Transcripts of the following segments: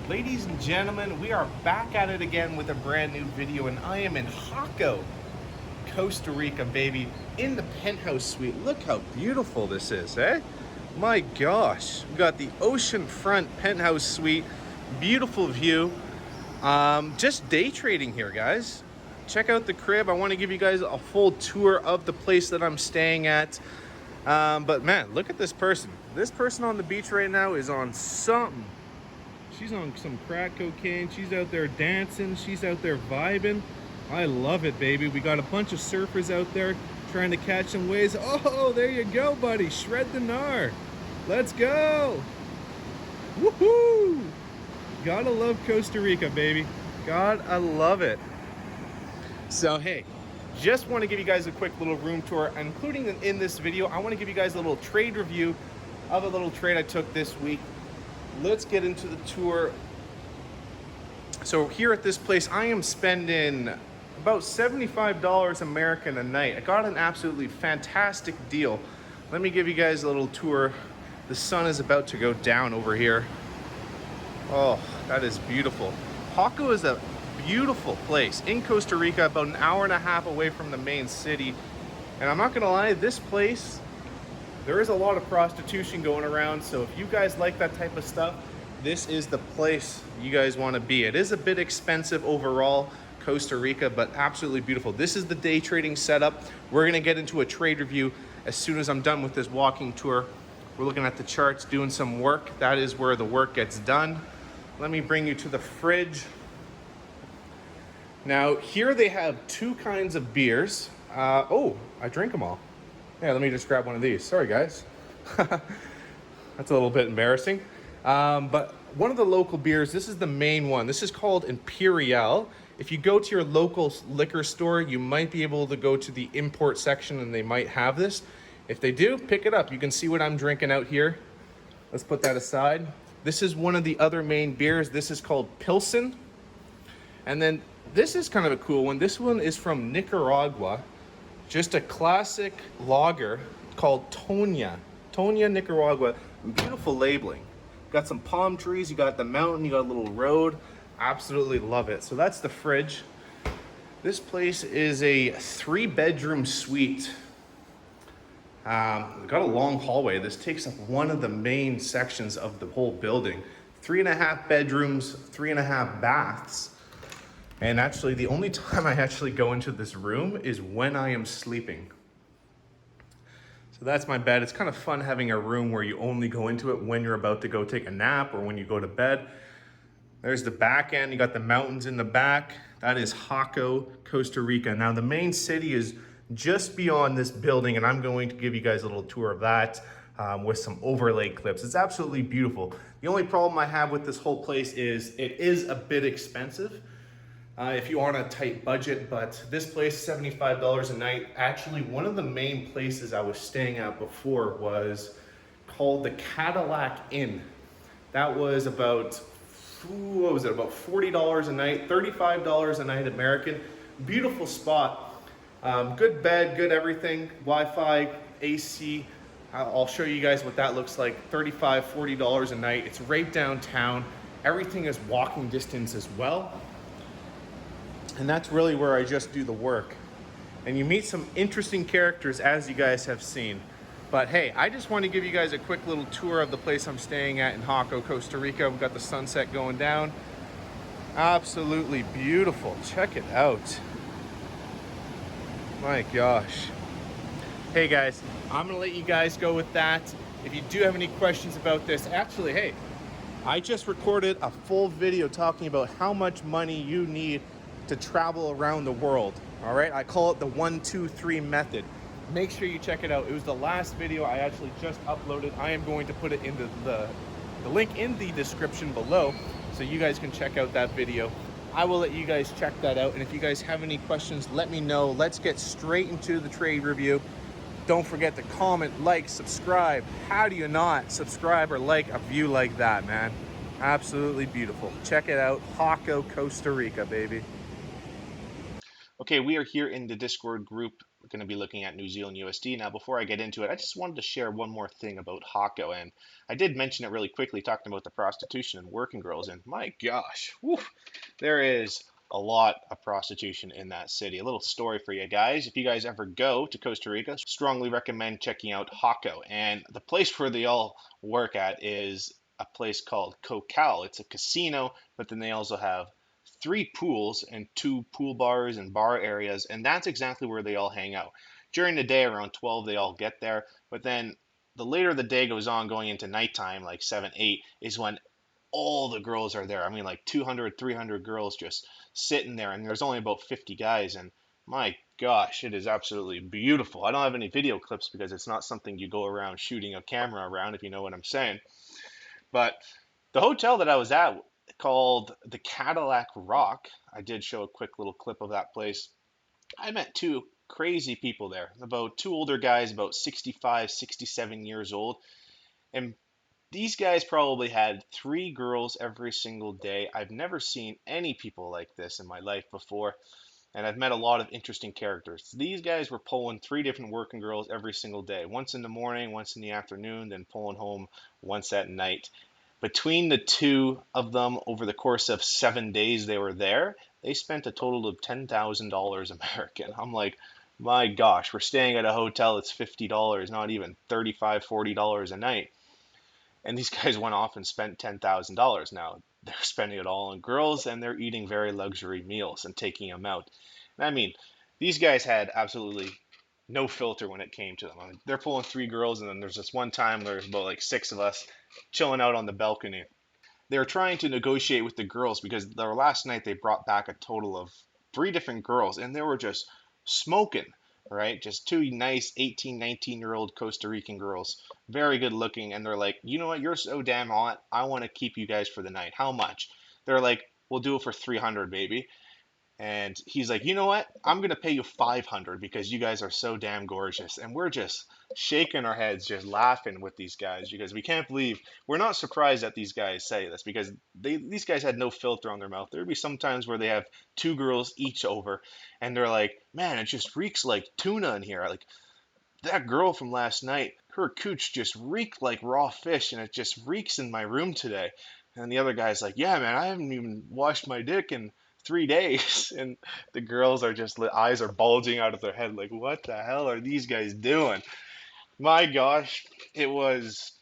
Ladies and gentlemen, we are back at it again with a brand new video, and I am in Jaco, Costa Rica, baby, in the penthouse suite. Look how beautiful this is, eh? My gosh, we got the oceanfront penthouse suite, beautiful view. Just day trading here, guys. Check out the crib. I want to give you guys a full tour of the place that I'm staying at. But man, look at this person. This person on the beach right now is on something. She's on some crack cocaine. She's out there dancing. She's out there vibing. I love it, baby. We got a bunch of surfers out there trying to catch some waves. Oh, there you go, buddy. Shred the gnar. Let's go. Woohoo! Gotta love Costa Rica, baby. God, I love it. So, hey, just want to give you guys a quick little room tour, including in this video. I want to give you guys a little trade review of a little trade I took this week. Let's get into the tour. So here at this place, I am spending about $75 American a night. I got an absolutely fantastic deal. Let me give you guys a little tour. The sun is about to go down over here. Oh, that is beautiful. Jaco is a beautiful place in Costa Rica, about an hour and a half away from the main city. And I'm not gonna lie, this place, there is a lot of prostitution going around, so if you guys like that type of stuff, this is the place you guys want to be. It is a bit expensive overall, Costa Rica, but absolutely beautiful. This is the day trading setup. We're going to get into a trade review as soon as I'm done with this walking tour. We're looking at the charts, doing some work. That is where the work gets done. Let me bring you to the fridge. Now, here they have two kinds of beers. Oh, I drink them all. Yeah, let me just grab one of these. Sorry, guys. That's a little bit embarrassing. But one of the local beers, this is the main one. This is called Imperial. If you go to your local liquor store, you might be able to go to the import section and they might have this. If they do, pick it up. You can see what I'm drinking out here. Let's put that aside. This is one of the other main beers. This is called Pilsen. And then this is kind of a cool one. This one is from Nicaragua. Just a classic lager called Toña. Toña, Nicaragua. Beautiful labeling. Got some palm trees, you got the mountain, you got a little road. Absolutely love it. So that's the fridge. This place is a 3-bedroom suite. Got a long hallway. This takes up one of the main sections of the whole building. 3.5 bedrooms, 3.5 baths. And actually, the only time I actually go into this room is when I am sleeping. So that's my bed. It's kind of fun having a room where you only go into it when you're about to go take a nap or when you go to bed. There's the back end. You got the mountains in the back. That is Jaco, Costa Rica. Now, the main city is just beyond this building, and I'm going to give you guys a little tour of that with some overlay clips. It's absolutely beautiful. The only problem I have with this whole place is it is a bit expensive. If you are on a tight budget, but this place, $75 a night. Actually, one of the main places I was staying at before was called the Cadillac Inn. That was about, what was it, about $40 a night, $35 a night American. Beautiful spot, good bed, good everything, Wi-Fi, AC. I'll show you guys what that looks like, $35, $40 a night. It's right downtown. Everything is walking distance as well. And that's really where I just do the work. And you meet some interesting characters, as you guys have seen. But hey, I just want to give you guys a quick little tour of the place I'm staying at in Jaco, Costa Rica. We've got the sunset going down. Absolutely beautiful. Check it out. My gosh. Hey guys, I'm gonna let you guys go with that. If you do have any questions about this, actually, hey, I just recorded a full video talking about how much money you need to travel around the world. All right, I call it the 1, 2, 3 method. Make sure you check it out. It was the last video I actually just uploaded. I am going to put it into the link in the description below so you guys can check out that video. I will let you guys check that out, and if you guys have any questions, let me know. Let's get straight into the trade review. Don't forget to comment, like, subscribe. How do you not subscribe or like a view like that, man? Absolutely beautiful. Check it out. Jaco, Costa Rica, baby. Okay, we are here in the Discord group going to be looking at New Zealand USD. Now, before I get into it, I just wanted to share one more thing about Hako, and I did mention it really quickly, talking about the prostitution and working girls, and my gosh, whew, there is a lot of prostitution in that city. A little story for you guys. If you guys ever go to Costa Rica, strongly recommend checking out Hako. And the place where they all work at is a place called Cocal. It's a casino, but then they also have 3 pools and 2 pool bars and bar areas, and that's exactly where they all hang out. During the day, around 12, they all get there, but then the later the day goes on, going into nighttime, like 7, 8, is when all the girls are there. I mean, like 200, 300 girls just sitting there, and there's only about 50 guys. And my gosh, it is absolutely beautiful. I don't have any video clips because it's not something you go around shooting a camera around, if you know what I'm saying. But the hotel that I was at, called the Cadillac Rock, I did show a quick little clip of that place. I met 2 crazy people there, about 2 older guys, about 65, 67 years old. And these guys probably had 3 girls every single day. I've never seen any people like this in my life before, and I've met a lot of interesting characters. These guys were pulling 3 different working girls every single day, once in the morning, once in the afternoon, then pulling home once at night. Between the 2 of them, over the course of 7 days they were there, they spent a total of $10,000 American. I'm like, my gosh, we're staying at a hotel that's $50, not even $35, $40 a night. And these guys went off and spent $10,000. Now they're spending it all on girls, and they're eating very luxury meals and taking them out. And I mean, these guys had absolutely no filter when it came to them. I mean, they're pulling 3 girls, and then there's this one time there's about like 6 of us chilling out on the balcony. They were trying to negotiate with the girls because their last night they brought back a total of 3 different girls, and they were just smoking, right? Just 2 nice 18, 19-year-old Costa Rican girls, very good looking. And they're like, you know what? You're so damn hot. I want to keep you guys for the night. How much? They're like, we'll do it for 300, baby. And he's like, you know what? I'm gonna pay you 500 because you guys are so damn gorgeous. And we're just shaking our heads, just laughing with these guys because we can't believe, we're not surprised that these guys say this because these guys had no filter on their mouth. There'd be some times where they have 2 girls each over, and they're like, man, it just reeks like tuna in here. Like that girl from last night, her cooch just reeked like raw fish, and it just reeks in my room today. And the other guy's like, yeah, man, I haven't even washed my dick in 3 days. And the girls are just, the eyes are bulging out of their head, like, what the hell are these guys doing? My gosh, it was,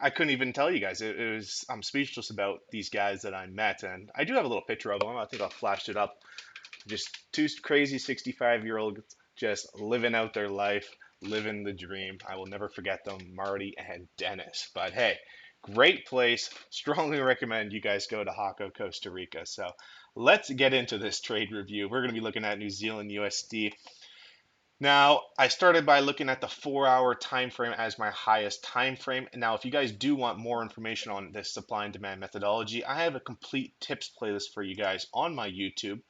I couldn't even tell you guys. It was, I'm speechless about these guys that I met. And I do have a little picture of them. I think I'll flash it up. Just 2 crazy 65-year-olds just living out their life, living the dream. I will never forget them, Marty and Dennis. But hey, great place. Strongly recommend you guys go to Hako, Costa Rica. So let's get into this trade review. We're going to be looking at New Zealand USD. Now, I started by looking at the 4-hour time frame as my highest time frame. Now, if you guys do want more information on this supply and demand methodology, I have a complete tips playlist for you guys on my YouTube,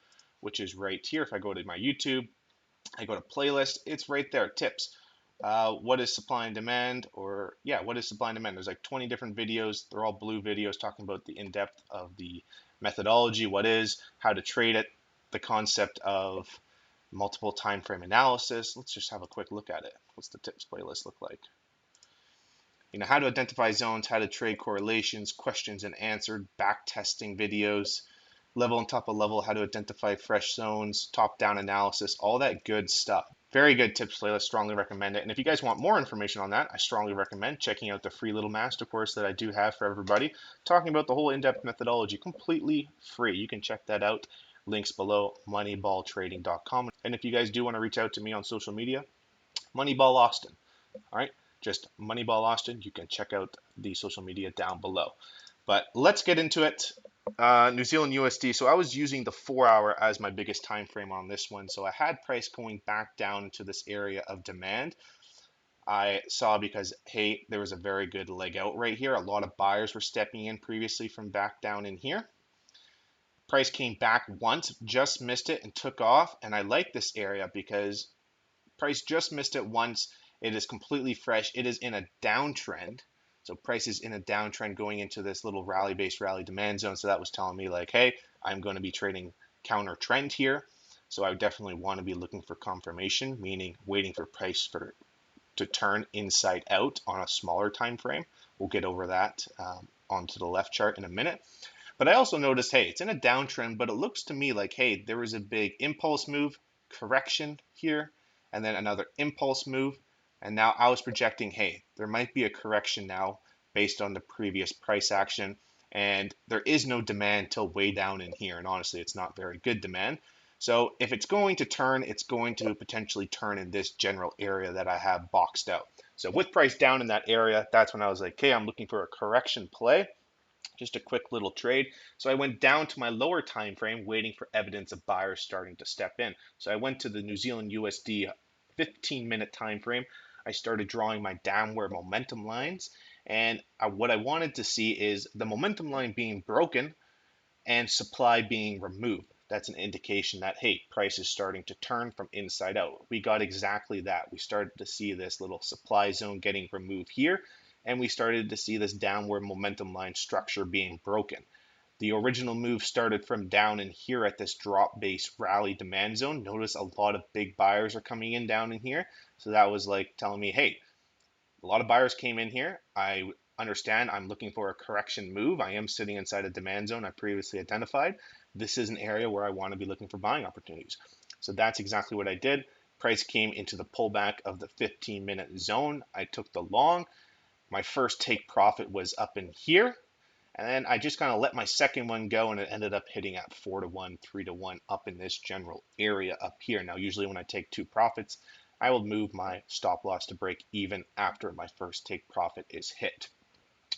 which is right here. If I go to my YouTube, I go to playlist, it's right there, tips. What is supply and demand? Or yeah, what is supply and demand? There's like 20 different videos. They're all blue videos talking about the in-depth of the methodology, what is, how to trade it, the concept of multiple time frame analysis. Let's just have a quick look at it. What's the tips playlist look like? You know, how to identify zones, how to trade correlations, questions and answered, back testing videos, level on top of level, how to identify fresh zones, top-down analysis, all that good stuff. Very good tips playlist, strongly recommend it. And if you guys want more information on that, I strongly recommend checking out the free little master course that I do have for everybody, talking about the whole in-depth methodology, completely free. You can check that out. Links below, moneyballtrading.com. And if you guys do want to reach out to me on social media, Moneyball Austin. All right, just Moneyball Austin. You can check out the social media down below. But let's get into it. New Zealand USD. So I was using the 4-hour as my biggest time frame on this one. So I had price going back down to this area of demand. I saw because, hey, there was a very good leg out right here. A lot of buyers were stepping in previously from back down in here. Price came back once, just missed it and took off. And I like this area because price just missed it once. It is completely fresh. It is in a downtrend. So price is in a downtrend going into this little rally-based rally demand zone. So that was telling me like, hey, I'm going to be trading counter trend here. So I would definitely want to be looking for confirmation, meaning waiting for price to turn inside out on a smaller time frame. We'll get over that onto the left chart in a minute. But I also noticed, hey, it's in a downtrend, but it looks to me like, hey, there was a big impulse move, correction here, and then another impulse move. And now I was projecting, hey, there might be a correction now based on the previous price action. And there is no demand till way down in here. And honestly, it's not very good demand. So if it's going to turn, it's going to potentially turn in this general area that I have boxed out. So with price down in that area, that's when I was like, okay, I'm looking for a correction play. Just a quick little trade. So I went down to my lower time frame waiting for evidence of buyers starting to step in. So I went to the New Zealand USD 15-minute time frame. I started drawing my downward momentum lines, and what I wanted to see is the momentum line being broken and supply being removed. That's an indication that, hey, price is starting to turn from inside out. We got exactly that. We started to see this little supply zone getting removed here, and we started to see this downward momentum line structure being broken. The original move started from down in here at this drop base rally demand zone. Notice a lot of big buyers are coming in down in here. So that was like telling me, hey, a lot of buyers came in here. I understand I'm looking for a correction move. I am sitting inside a demand zone I previously identified. This is an area where I want to be looking for buying opportunities. So that's exactly what I did. Price came into the pullback of the 15-minute zone. I took the long. My first take profit was up in here. And then I just kind of let my second one go, and it ended up hitting at 4-1, 3-1 up in this general area up here. Now, usually when I take two profits, I will move my stop loss to break even after my first take profit is hit.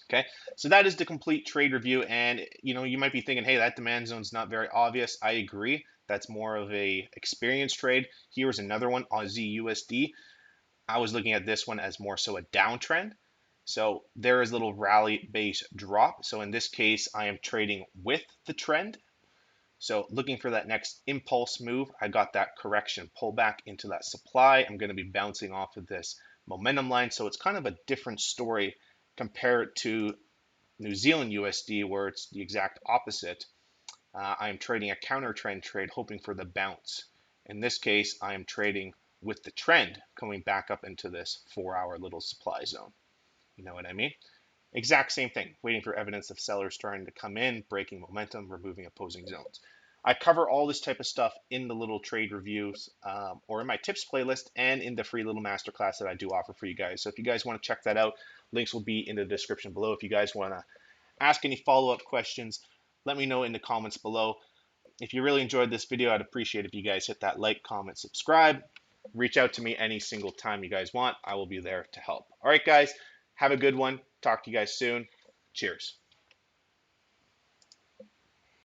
Okay, so that is the complete trade review. And you might be thinking, hey, that demand zone is not very obvious. I agree. That's more of a experience trade. Here's another one, Aussie USD. I was looking at this one as more so a downtrend. So there is a little rally base drop. So in this case, I am trading with the trend. So looking for that next impulse move, I got that correction pullback into that supply. I'm going to be bouncing off of this momentum line. So it's kind of a different story compared to New Zealand USD, where it's the exact opposite. I am trading a counter trend trade, hoping for the bounce. In this case, I am trading with the trend coming back up into this 4-hour little supply zone. You know what I mean? Exact same thing, waiting for evidence of sellers trying to come in, breaking momentum, removing opposing zones. I cover all this type of stuff in the little trade reviews or in my tips playlist and in the free little masterclass that I do offer for you guys. So if you guys want to check that out, links will be in the description below. If you guys want to ask any follow-up questions, let me know in the comments below. If you really enjoyed this video, I'd appreciate if you guys hit that like, comment, subscribe. Reach out to me any single time you guys want. I will be there to help. All right, guys, have a good one. Talk to you guys soon. Cheers.